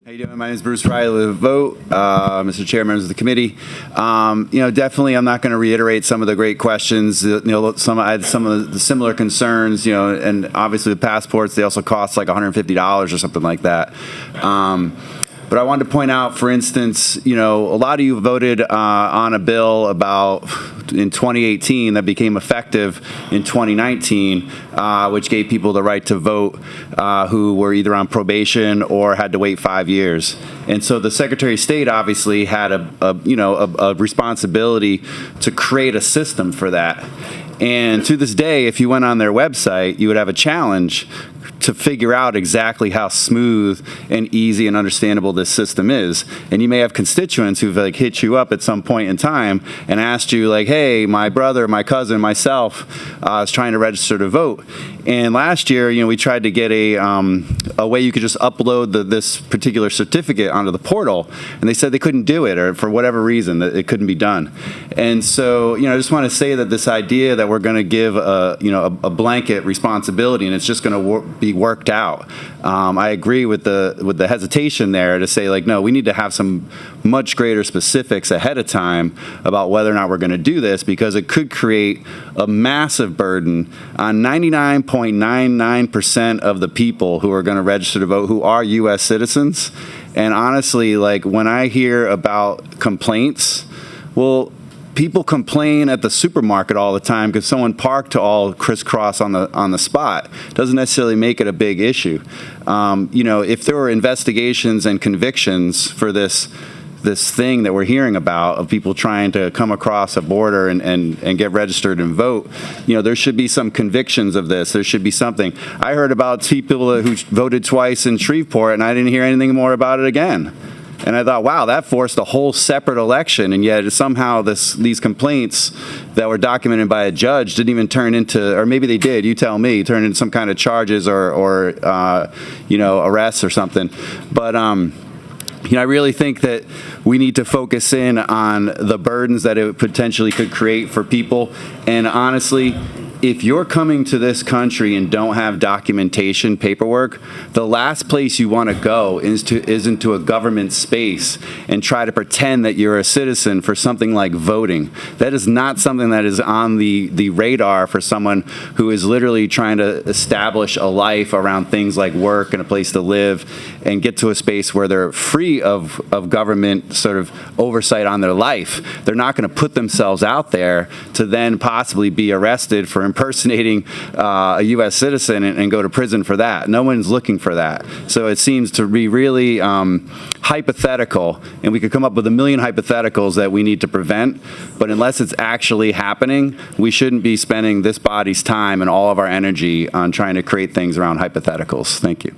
How you doing? My name is Bruce Reilly with Vote, Mr. Chair, members of the committee. Definitely, I'm not going to reiterate some of the great questions. I had some of the similar concerns. And obviously the passports, they also cost like $150 or something like that. But I wanted to point out, for instance, a lot of you voted on a bill in 2018 that became effective in 2019, which gave people the right to vote who were either on probation or had to wait 5 years. And so the Secretary of State obviously had a responsibility to create a system for that. And to this day, if you went on their website, you would have a challenge to figure out exactly how smooth and easy and understandable this system is. And you may have constituents who've hit you up at some point in time and asked you hey, my brother, my cousin, myself is trying to register to vote. And last year, we tried to get a way you could just upload this particular certificate onto the portal, and they said they couldn't do it, or for whatever reason that it couldn't be done. And so, I just want to say that this idea that we're going to give a blanket responsibility and it's just going to be worked out. I agree with the hesitation there to say no, we need to have some much greater specifics ahead of time about whether or not we're going to do this, because it could create a massive burden on 99.99% of the people who are going to register to vote who are U.S. citizens. And honestly, when I hear about complaints, people complain at the supermarket all the time because someone parked all crisscross on the spot. Doesn't necessarily make it a big issue. If there were investigations and convictions for this thing that we're hearing about of people trying to come across a border and get registered and vote, there should be some convictions of this. There should be something. I heard about people who voted twice in Shreveport, and I didn't hear anything more about it again. And I thought, wow, that forced a whole separate election, and yet somehow these complaints that were documented by a judge didn't even turn into, or maybe they did, you tell me, turn into some kind of charges or arrests or something. But I really think that we need to focus in on the burdens that it potentially could create for people. And honestly, if you're coming to this country and don't have documentation, paperwork, the last place you want to go is into a government space and try to pretend that you're a citizen for something like voting. That is not something that is on the radar for someone who is literally trying to establish a life around things like work and a place to live and get to a space where they're free of government sort of oversight on their life. They're not going to put themselves out there to then possibly be arrested for impersonating a U.S. citizen and go to prison for that. No one's looking for that. So it seems to be really hypothetical, and we could come up with a million hypotheticals that we need to prevent, but unless it's actually happening, we shouldn't be spending this body's time and all of our energy on trying to create things around hypotheticals. Thank you.